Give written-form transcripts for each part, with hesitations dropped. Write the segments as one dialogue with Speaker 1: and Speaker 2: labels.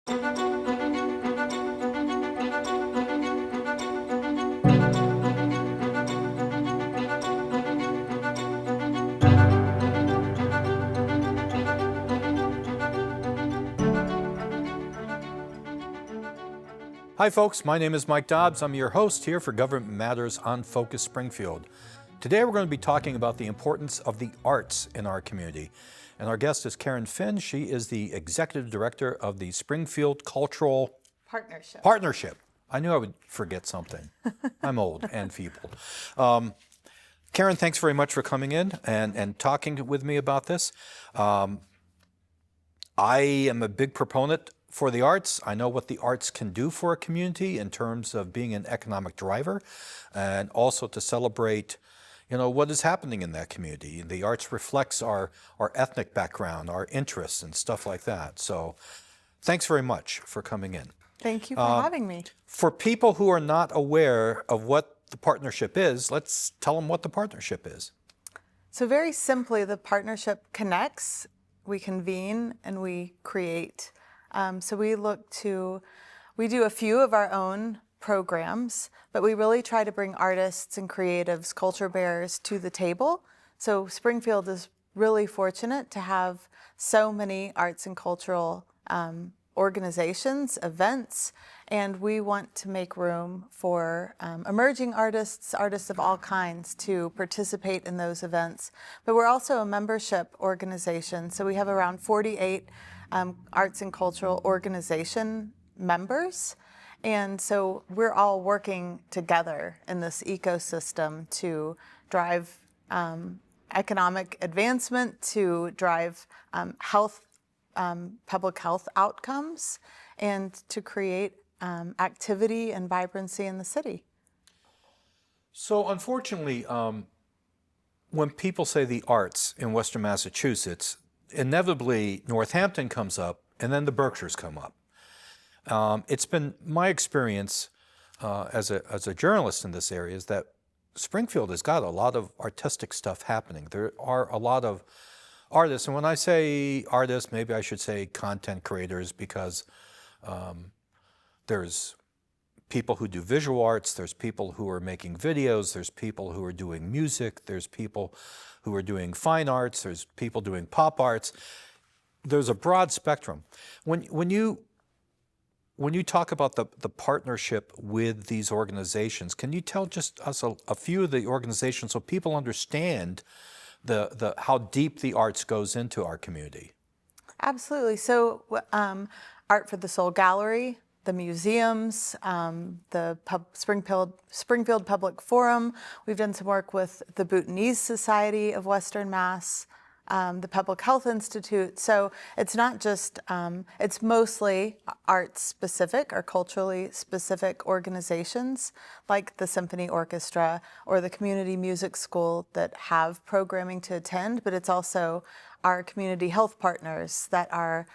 Speaker 1: Hi folks, my name is Mike Dobbs. I'm your host here for Government Matters on Focus Springfield. Today we're going to be talking about the importance of the arts in our community. And our guest is Karen Finn. She is the Executive Director of the Springfield Cultural Partnership. I knew I would forget something. I'm old and feeble. Karen, thanks very much for coming in and talking with me about this. I am a big proponent for the arts. I know what the arts can do for a community in terms of being an economic driver and also to celebrate, what is happening in that community. The arts reflects our ethnic background, our interests and stuff like that. So thanks very much for coming in.
Speaker 2: Thank you for having me.
Speaker 1: For people who are not aware of what the partnership is, let's tell them what the partnership is.
Speaker 2: So very simply, the partnership connects, we convene, and we create. So we do a few of our own programs, but we really try to bring artists and creatives, culture bearers to the table. So Springfield is really fortunate to have so many arts and cultural organizations, events, and we want to make room for emerging artists of all kinds to participate in those events. But we're also a membership organization, so we have around 48 arts and cultural organization members. And so we're all working together in this ecosystem to drive economic advancement, to drive public health outcomes, and to create activity and vibrancy in the city.
Speaker 1: So unfortunately, when people say the arts in Western Massachusetts, inevitably Northampton comes up and then the Berkshires come up. It's been my experience as a journalist in this area is that Springfield has got a lot of artistic stuff happening. There are a lot of artists, and when I say artists, maybe I should say content creators, because there's people who do visual arts, there's people who are making videos, there's people who are doing music, there's people who are doing fine arts, there's people doing pop arts. There's a broad spectrum. When you talk about the partnership with these organizations, can you tell just us a few of the organizations so people understand how deep the arts goes into our community? Absolutely.
Speaker 2: So Art for the Soul Gallery, the museums, the Springfield Public Forum. We've done some work with the Bhutanese Society of Western Mass, the Public Health Institute. So it's not just, it's mostly arts specific or culturally specific organizations like the Symphony Orchestra or the Community Music School that have programming to attend, but it's also our community health partners that are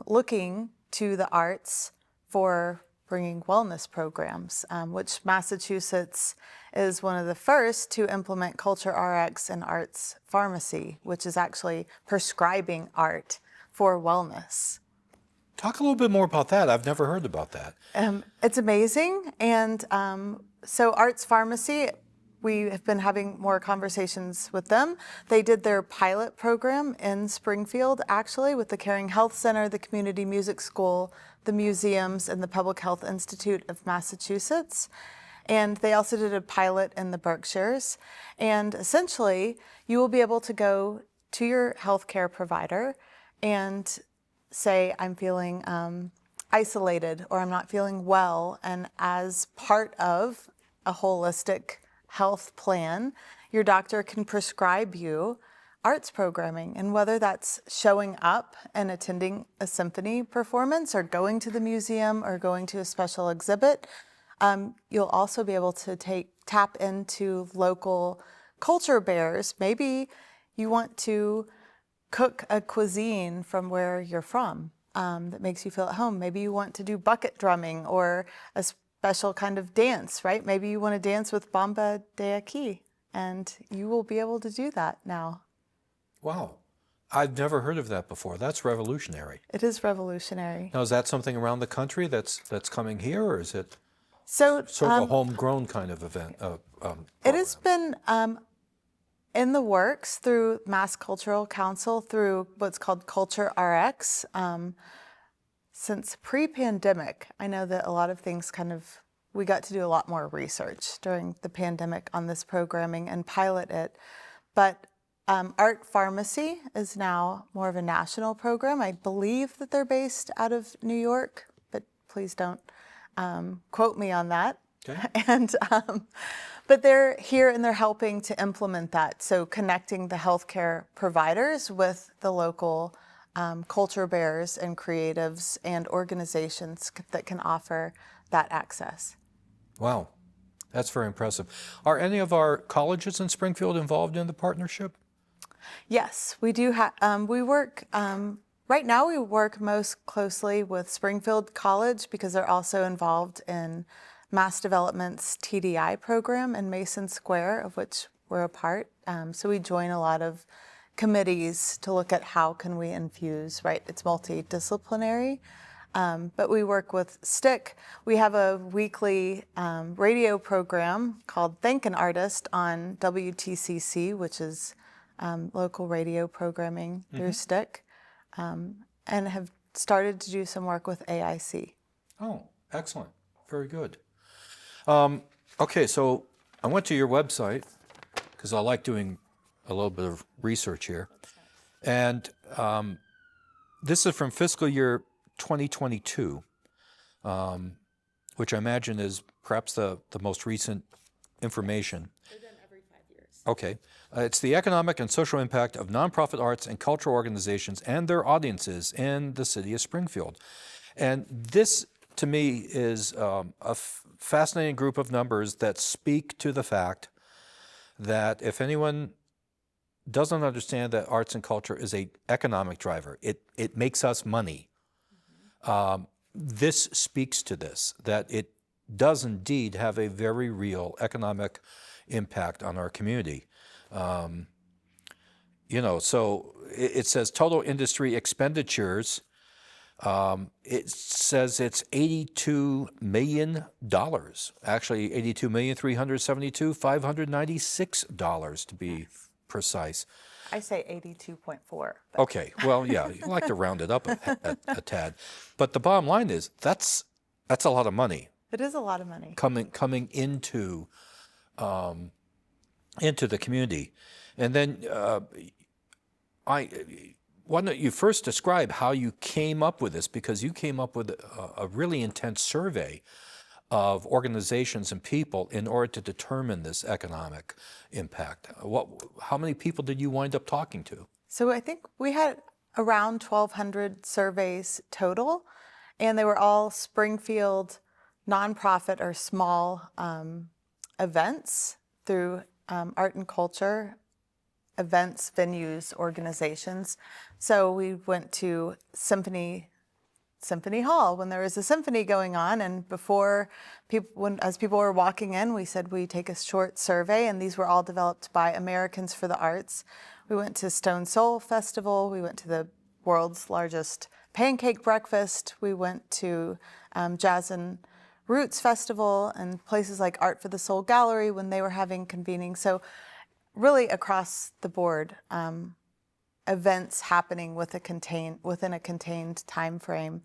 Speaker 2: looking to the arts for bringing wellness programs, which Massachusetts is one of the first to implement Culture RX and arts pharmacy, which is actually prescribing art for wellness.
Speaker 1: Talk a little bit more about that. I've never heard about that.
Speaker 2: It's amazing. And so Arts Pharmacy, we have been having more conversations with them. They did their pilot program in Springfield, actually, with the Caring Health Center, the Community Music School, the museums, and the Public Health Institute of Massachusetts. And they also did a pilot in the Berkshires. And essentially, you will be able to go to your healthcare provider and say, I'm feeling isolated or I'm not feeling well. And as part of a holistic health plan, your doctor can prescribe you arts programming. And whether that's showing up and attending a symphony performance or going to the museum or going to a special exhibit, you'll also be able to tap into local culture bearers. Maybe you want to cook a cuisine from where you're from that makes you feel at home. Maybe you want to do bucket drumming or a special kind of dance, right? Maybe you want to dance with Bamba de Aquí, and you will be able to do that now.
Speaker 1: Wow. I've never heard of that before. That's revolutionary.
Speaker 2: It is revolutionary.
Speaker 1: Now, is that something around the country that's coming here, or is it
Speaker 2: So
Speaker 1: sort of a homegrown kind of event?
Speaker 2: it has been in the works through Mass Cultural Council, through what's called Culture RX. Since pre-pandemic, I know that a lot of things we got to do a lot more research during the pandemic on this programming and pilot it. But Art Pharmacy is now more of a national program. I believe that they're based out of New York, but please don't quote me on that.
Speaker 1: Okay.
Speaker 2: And but they're here and they're helping to implement that. So connecting the healthcare providers with the local culture bearers and creatives and organizations that can offer that access.
Speaker 1: Wow, that's very impressive. Are any of our colleges in Springfield involved in the partnership?
Speaker 2: Yes, we do. We work right now. We work most closely with Springfield College because they're also involved in Mass Development's TDI program in Mason Square, of which we're a part. So we join a lot of committees to look at how can we infuse. Right, it's multidisciplinary. But we work with STIC. We have a weekly radio program called Thank an Artist on WTCC, which is local radio programming through STIC, and have started to do some work with AIC.
Speaker 1: Oh, excellent. Very good. Okay, so I went to your website because I like doing a little bit of research here. And this is from fiscal year 2022, which I imagine is perhaps the most recent information.
Speaker 2: They're done every 5 years.
Speaker 1: Okay. It's the economic and social impact of nonprofit arts and cultural organizations and their audiences in the city of Springfield. And this, to me, is a fascinating group of numbers that speak to the fact that if anyone doesn't understand that arts and culture is an economic driver, it makes us money. This speaks to this, that it does indeed have a very real economic impact on our community. So it says total industry expenditures. It says it's $82 million, actually $82,372,596 to be precise.
Speaker 2: I say 82.4.
Speaker 1: Okay, well, yeah, you like to round it up a tad. But the bottom line is that's a lot of money.
Speaker 2: It is a lot of money.
Speaker 1: Coming into the community. And then why don't you first describe how you came up with this, because you came up with a really intense survey of organizations and people in order to determine this economic impact. How many people did you wind up talking to?
Speaker 2: So I think we had around 1,200 surveys total, and they were all Springfield nonprofit or small events through art and culture events, venues, organizations. So we went to Symphony Hall when there was a symphony going on, and before as people were walking in, we said we take a short survey, and these were all developed by Americans for the Arts. We went to Stone Soul Festival. We went to the world's largest pancake breakfast. We went to Jazz and Roots Festival and places like Art for the Soul Gallery when they were having convening. So really across the board, events happening within a contained time frame,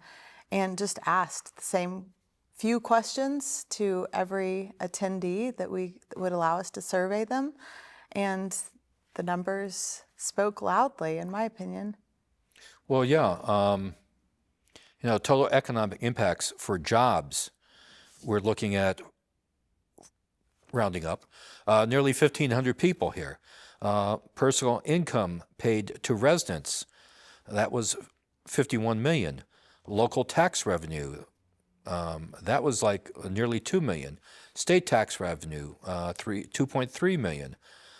Speaker 2: and just asked the same few questions to every attendee that would allow us to survey them, and the numbers spoke loudly, in my opinion.
Speaker 1: Well, yeah, total economic impacts for jobs, we're looking at, rounding up, nearly 1,500 people here. Personal income paid to residents, that was 51 million. Local tax revenue, that was like nearly 2 million. State tax revenue, 2.3 million.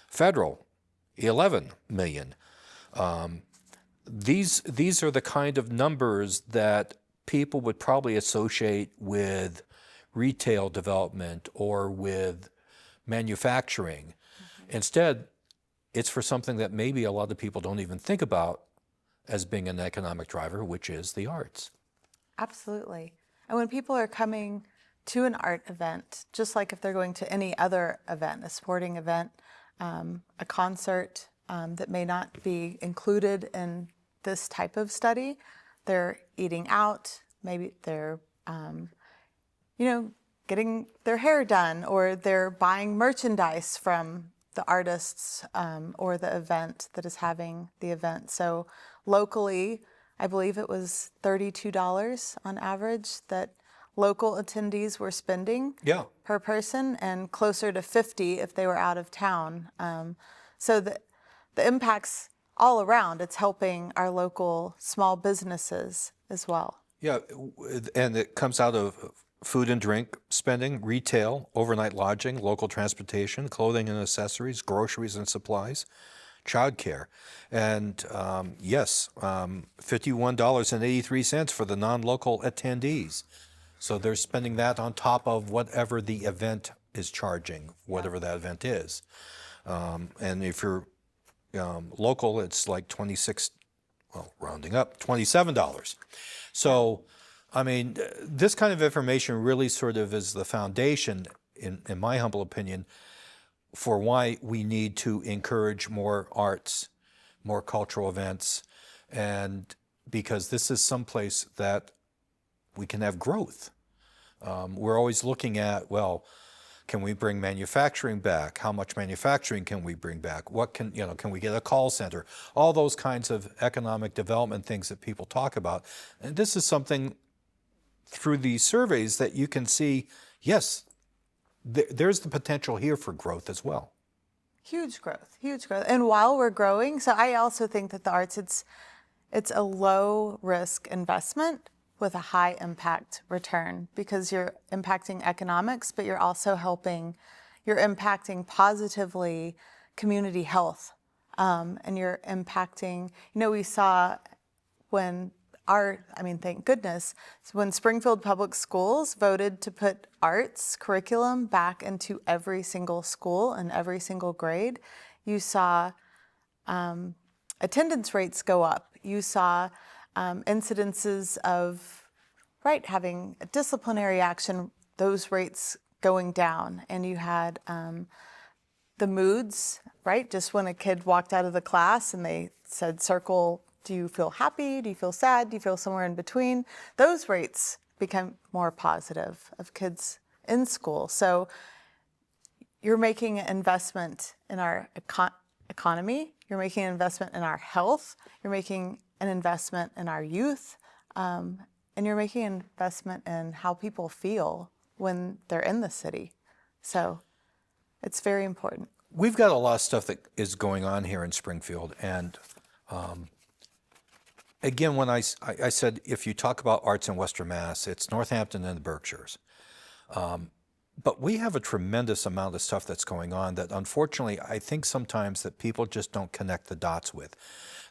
Speaker 1: Federal, 11 million. These are the kind of numbers that people would probably associate with retail development or with manufacturing. Instead, it's for something that maybe a lot of people don't even think about, as being an economic driver, which is the arts.
Speaker 2: Absolutely. And when people are coming to an art event, just like if they're going to any other event, a sporting event, a concert that may not be included in this type of study, they're eating out, maybe they're, getting their hair done, or they're buying merchandise from the artists or the event that is having the event. So locally, I believe it was $32 on average that local attendees were spending per person, and closer to $50 if they were out of town. So the impacts all around, it's helping our local small businesses as well.
Speaker 1: Yeah, and it comes out of food and drink spending, retail, overnight lodging, local transportation, clothing and accessories, groceries and supplies, childcare. And yes, $51.83 for the non-local attendees. So they're spending that on top of whatever the event is charging, whatever that event is. And if you're local, it's like rounding up, $27. So, I mean, this kind of information really sort of is the foundation, in my humble opinion, for why we need to encourage more arts, more cultural events, and because this is someplace that we can have growth. We're always looking at, well, can we bring manufacturing back? How much manufacturing can we bring back? What can we get a call center? All those kinds of economic development things that people talk about. And this is something through these surveys that you can see, yes, there's the potential here for growth as well.
Speaker 2: Huge growth, huge growth. And while we're growing, so I also think that the arts, it's a low risk investment with a high impact return, because you're impacting economics, but you're also you're impacting positively community health. And you're impacting, we saw thank goodness, when Springfield Public Schools voted to put arts curriculum back into every single school and every single grade, you saw attendance rates go up. You saw incidences of having a disciplinary action, those rates going down. And you had the moods, just when a kid walked out of the class and they said, circle, do you feel happy? Do you feel sad? Do you feel somewhere in between? Those rates become more positive of kids in school. So you're making an investment in our economy. You're making an investment in our health. You're making an investment in our youth. And you're making an investment in how people feel when they're in the city. So it's very important.
Speaker 1: We've got a lot of stuff that is going on here in Springfield. And again, when I said, if you talk about arts in Western Mass, it's Northampton and the Berkshires. But we have a tremendous amount of stuff that's going on that, unfortunately, I think sometimes that people just don't connect the dots with.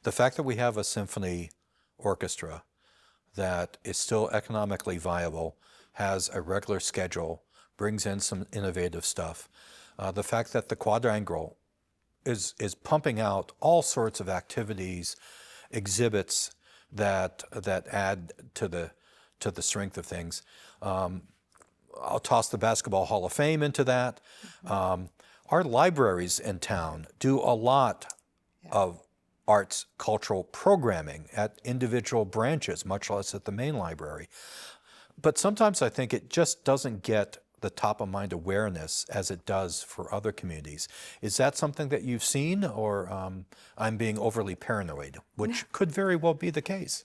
Speaker 1: The fact that we have a symphony orchestra that is still economically viable, has a regular schedule, brings in some innovative stuff. The fact that the Quadrangle is pumping out all sorts of activities, exhibits that add to the strength of things. I'll toss the Basketball Hall of Fame into that. Our libraries in town do a lot of arts cultural programming at individual branches, much less at the main library. But sometimes I think it just doesn't get the top of mind awareness as it does for other communities. Is that something that you've seen, or I'm being overly paranoid, which could very well be the case?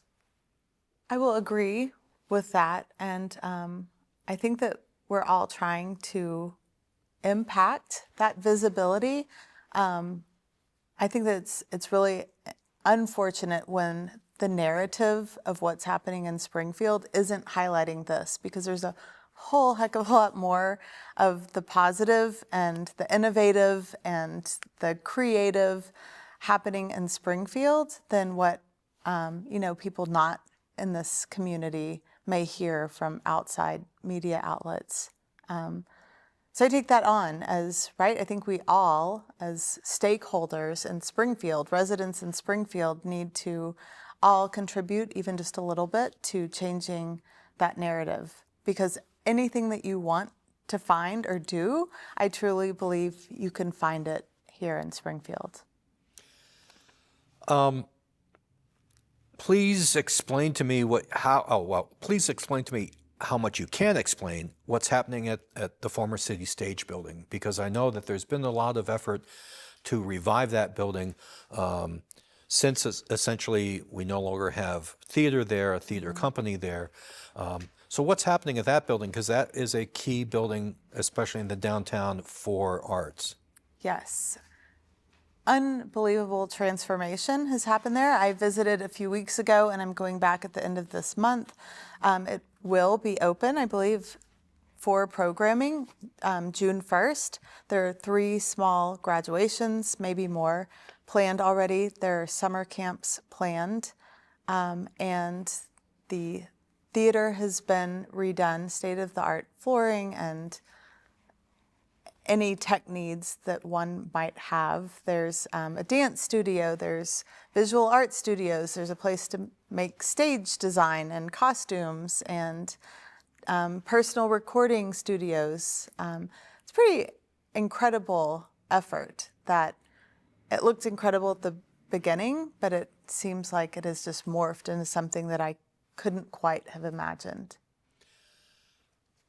Speaker 2: I will agree with that. And I think that we're all trying to impact that visibility. I think that it's really unfortunate when the narrative of what's happening in Springfield isn't highlighting this, because there's a whole heck of a lot more of the positive and the innovative and the creative happening in Springfield than what people not in this community may hear from outside media outlets. So I take that on as, I think we all, as stakeholders in Springfield, residents in Springfield, need to all contribute even just a little bit to changing that narrative. Because anything that you want to find or do, I truly believe you can find it here in Springfield.
Speaker 1: Please explain to me please explain to me how much you can explain what's happening at the former city stage building, because I know that there's been a lot of effort to revive that building since essentially we no longer have theater there, a theater company there. So what's happening at that building? Because that is a key building, especially in the downtown, for arts.
Speaker 2: Yes. Unbelievable transformation has happened there. I visited a few weeks ago, and I'm going back at the end of this month. It will be open, I believe, for programming June 1st. There are 3 small graduations, maybe more, planned already. There are summer camps planned, and the theater has been redone, state-of-the-art flooring and any tech needs that one might have. There's a dance studio, there's visual art studios, there's a place to make stage design and costumes, and personal recording studios. It's a pretty incredible effort that it looked incredible at the beginning, but it seems like it has just morphed into something that I couldn't quite have imagined.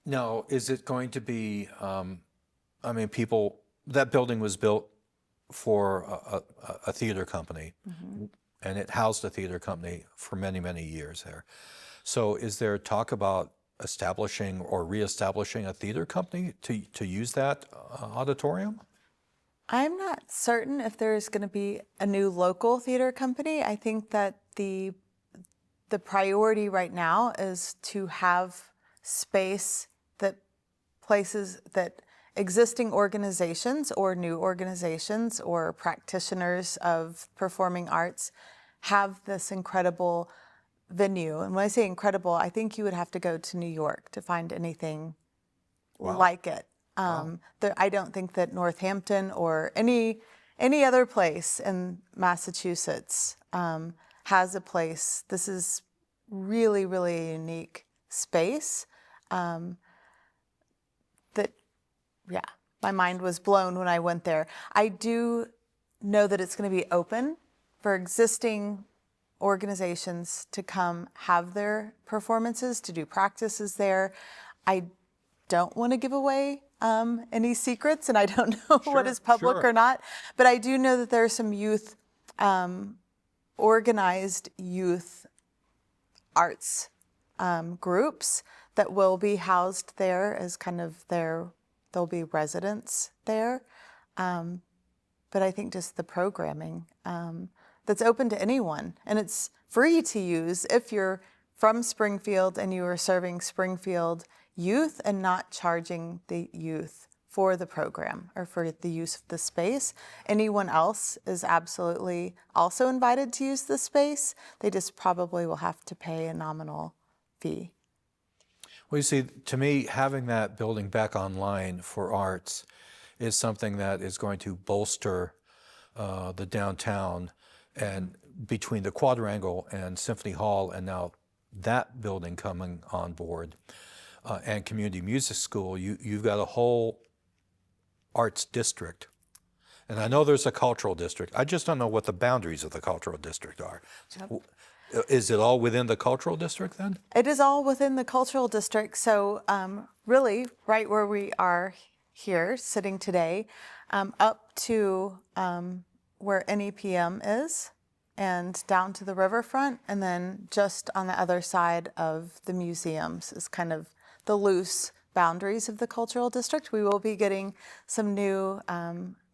Speaker 1: Now, is it going to be, that building was built for a theater company, and it housed a theater company for many, many years there. So is there talk about establishing or reestablishing a theater company to use that auditorium?
Speaker 2: I'm not certain if there's going to be a new local theater company. I think that the priority right now is to have space that places that existing organizations or new organizations or practitioners of performing arts have this incredible venue. And when I say incredible, I think you would have to go to New York to find anything like it. I don't think that Northampton or any other place in Massachusetts has a place. This is really, really a unique space my mind was blown when I went there. I do know that it's going to be open for existing organizations to come have their performances, to do practices there. I don't want to give away any secrets, and I don't know what is public or not, but I do know that there are some youth, organized youth arts groups that will be housed there as kind of there'll be residents there. But I think just the programming that's open to anyone, and it's free to use if you're from Springfield and you are serving Springfield youth and not charging the youth for the program or for the use of the space. Anyone else is absolutely also invited to use the space. They just probably will have to pay a nominal fee.
Speaker 1: Well, you see, to me, having that building back online for arts is something that is going to bolster the downtown, and between the Quadrangle and Symphony Hall, and now that building coming on board, and Community Music School, you've got a whole arts district. And I know there's a cultural district. I just don't know what the boundaries of the cultural district are. Yep. Is it all within the cultural district then?
Speaker 2: It is all within the cultural district. So really, right where we are here, sitting today, up to where NEPM is, and down to the riverfront, and then just on the other side of the museums is kind of the loose boundaries of the cultural district. We will be getting some new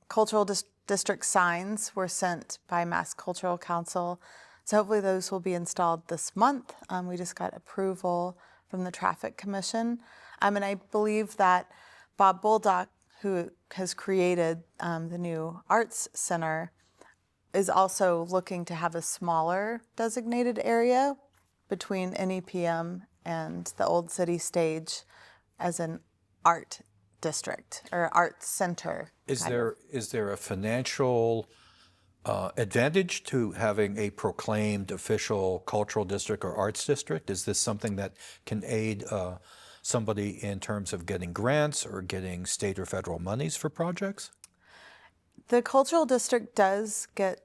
Speaker 2: cultural district signs were sent by Mass Cultural Council. So hopefully those will be installed this month. We just got approval from the Traffic Commission. And I believe that Bob Bulldog, who has created the new Arts Center, is also looking to have a smaller designated area between NEPM and the Old City Stage as an art district or art center.
Speaker 1: Is there a financial advantage to having a proclaimed official cultural district or arts district? Is this something that can aid somebody in terms of getting grants or getting state or federal monies for projects?
Speaker 2: The cultural district does get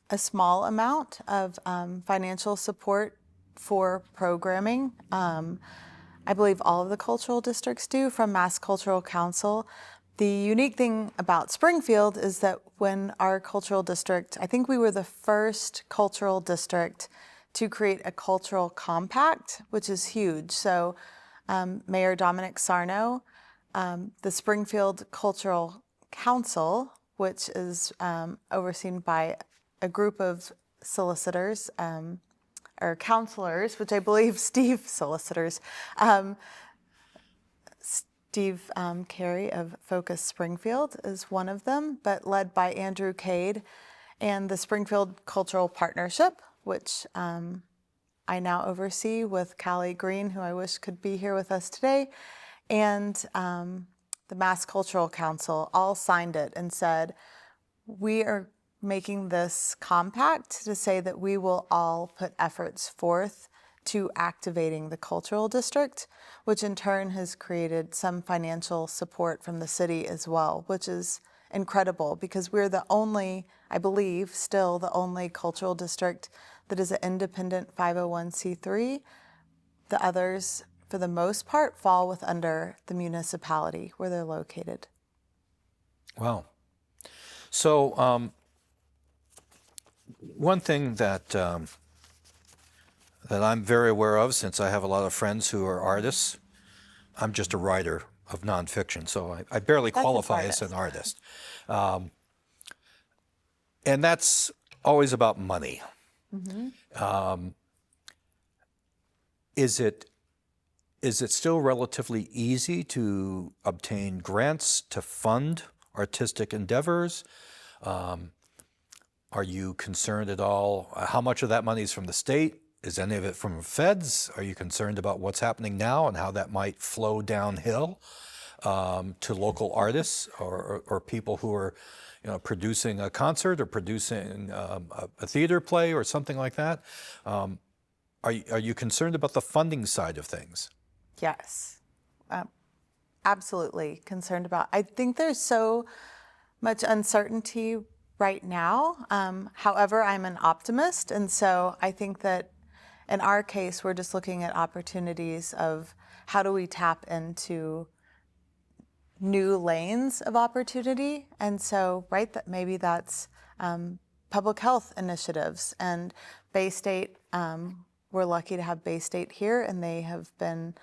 Speaker 2: a small amount of financial support for programming. I believe all of the cultural districts do from Mass Cultural Council. The unique thing about Springfield is that when our cultural district, I think we were the first cultural district to create a cultural compact, which is huge. So Mayor Dominic Sarno, the Springfield Cultural Council, which is overseen by a group of solicitors, or counselors, which I believe Steve solicitors, Steve Carey of Focus Springfield is one of them, but led by Andrew Cade, and the Springfield Cultural Partnership, which I now oversee with Callie Green, who I wish could be here with us today, and the Mass Cultural Council all signed it and said, we are making this compact to say that we will all put efforts forth to activating the cultural district, which in turn has created some financial support from the city as well, which is incredible because we're the only, I believe, still the only cultural district that is an independent 501c3. The others, for the most part, fall with under the municipality where they're located.
Speaker 1: Wow. So one thing that that I'm very aware of, since I have a lot of friends who are artists, I'm just a writer of nonfiction, so I barely qualify as an artist. And that's always about money. Mm-hmm. Is it still relatively easy to obtain grants to fund artistic endeavors? Are you concerned at all? How much of that money is from the state? Is any of it from feds? Are you concerned about what's happening now and how that might flow downhill to local artists or people who are, producing a concert or producing a theater play or something like that? Are you concerned about the funding side of things?
Speaker 2: Yes, absolutely concerned about. I think there's so much uncertainty right now. However, I'm an optimist, and so I think that in our case, we're just looking at opportunities of how do we tap into new lanes of opportunity. And so, right, that maybe that's public health initiatives. And Bay State, we're lucky to have Bay State here, and they have been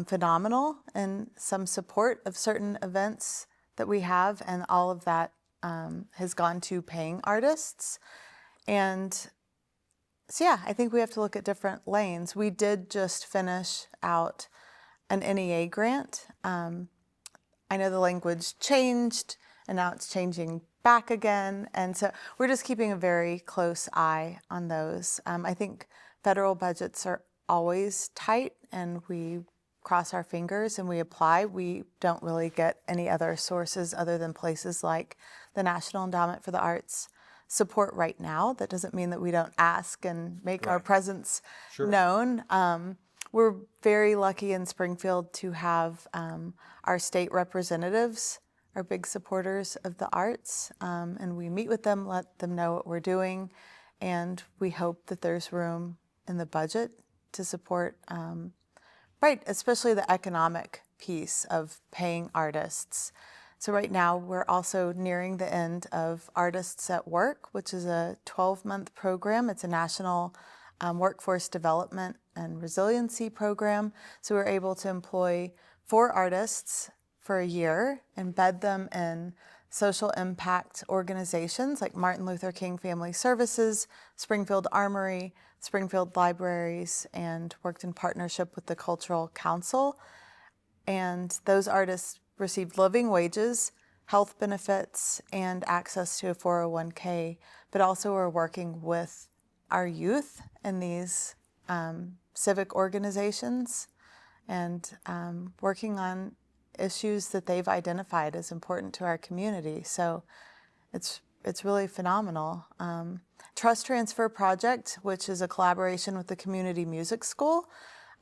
Speaker 2: phenomenal in some support of certain events that we have, and all of that has gone to paying artists. And so yeah, I think we have to look at different lanes. We did just finish out an NEA grant. I know the language changed and now it's changing back again. And so we're just keeping a very close eye on those. I think federal budgets are always tight and we cross our fingers and we apply. We don't really get any other sources other than places like the National Endowment for the Arts support right now. That doesn't mean that we don't ask and make our presence known. We're very lucky in Springfield to have our state representatives are big supporters of the arts, and we meet with them, let them know what we're doing, and we hope that there's room in the budget to support, especially the economic piece of paying artists. So right now, we're also nearing the end of Artists at Work, which is a 12-month program. It's a national workforce development and resiliency program. So we're able to employ 4 artists for a year, embed them in social impact organizations like Martin Luther King Family Services, Springfield Armory, Springfield Libraries, and worked in partnership with the Cultural Council. And those artists received living wages, health benefits, and access to a 401k, but also we're working with our youth in these civic organizations and working on issues that they've identified as important to our community. So it's it's really phenomenal. Trust Transfer Project, which is a collaboration with the Community Music School,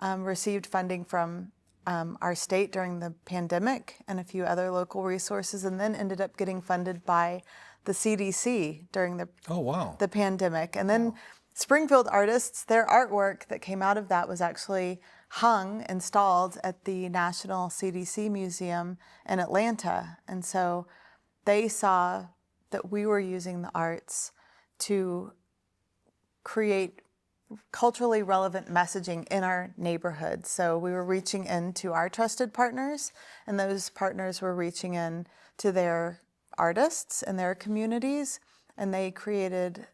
Speaker 2: received funding from our state during the pandemic and a few other local resources, and then ended up getting funded by the CDC during the the pandemic. And then Springfield artists, their artwork that came out of that was actually hung, installed at the National CDC Museum in Atlanta. And so they saw that we were using the arts to create culturally relevant messaging in our neighborhood. So we were reaching into our trusted partners, and those partners were reaching in to their artists and their communities, and they created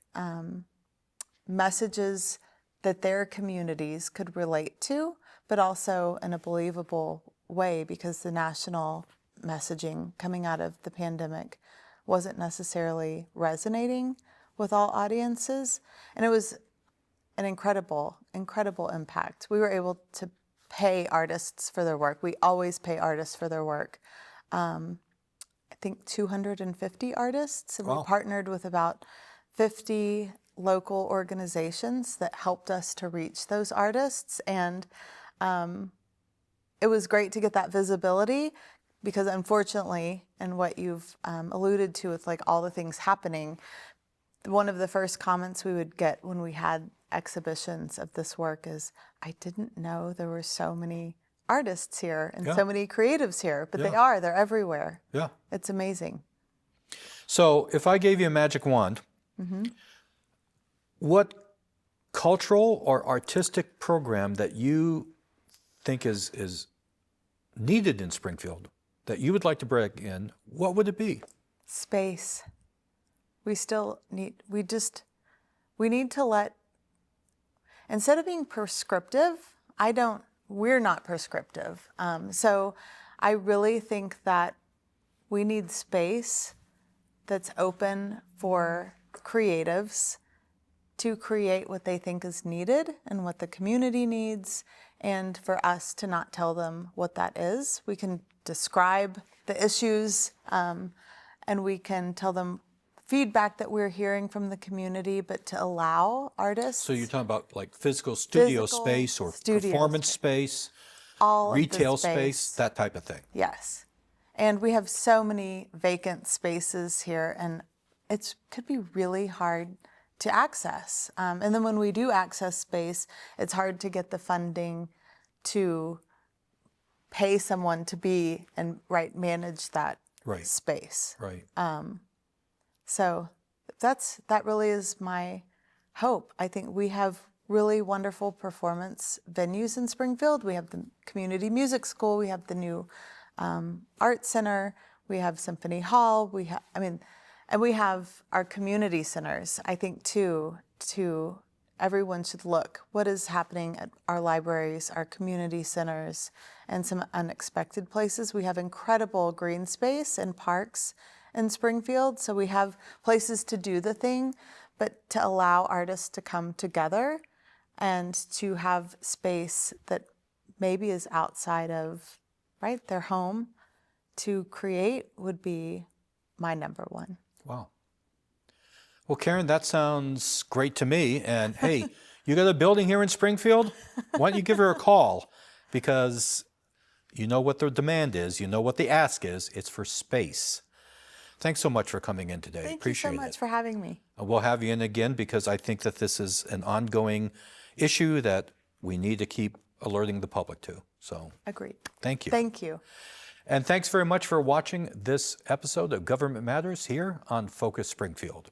Speaker 2: messages that their communities could relate to, but also in a believable way, because the national messaging coming out of the pandemic wasn't necessarily resonating with all audiences. And it was an incredible impact. We were able to pay artists for their work. We always pay artists for their work. I think 250 artists, and we partnered with about 50 local organizations that helped us to reach those artists. And it was great to get that visibility, because unfortunately, and what you've alluded to with like all the things happening, one of the first comments we would get when we had exhibitions of this work is, I didn't know there were so many artists here and so many creatives here, but they're everywhere. Yeah. It's amazing.
Speaker 1: So if I gave you a magic wand, what cultural or artistic program that you think is needed in Springfield that you would like to bring in, what would it be?
Speaker 2: Space. We need to let, instead of being prescriptive, we're not prescriptive. So I really think that we need space that's open for creatives to create what they think is needed and what the community needs, and for us to not tell them what that is. We can describe the issues, and we can tell them feedback that we're hearing from the community, but to allow artists.
Speaker 1: So you're talking about like physical studio space or performance space, retail space, that type of thing.
Speaker 2: Yes. And we have so many vacant spaces here, and it could be really hard to access. And then when we do access space, it's hard to get the funding to pay someone to be and manage that space. Right. So that really is my hope. I think we have really wonderful performance venues in Springfield. We have the Community Music School. We have the new Art Center. We have Symphony Hall. And we have our community centers. I think too, everyone should look what is happening at our libraries, our community centers, and some unexpected places. We have incredible green space and parks in Springfield, so we have places to do the thing, but to allow artists to come together and to have space that maybe is outside of their home to create would be my number one.
Speaker 1: Wow. Well, Karen, that sounds great to me. And hey, you got a building here in Springfield? Why don't you give her a call? Because you know what the demand is, you know what the ask is. It's for space. Thanks so much for coming in today. Appreciate it.
Speaker 2: Thank you so much for having me.
Speaker 1: We'll have you in again, because I think that this is an ongoing issue that we need to keep alerting the public to. So,
Speaker 2: agreed.
Speaker 1: Thank you.
Speaker 2: Thank you.
Speaker 1: And thanks very much for watching this episode of Government Matters here on Focus Springfield.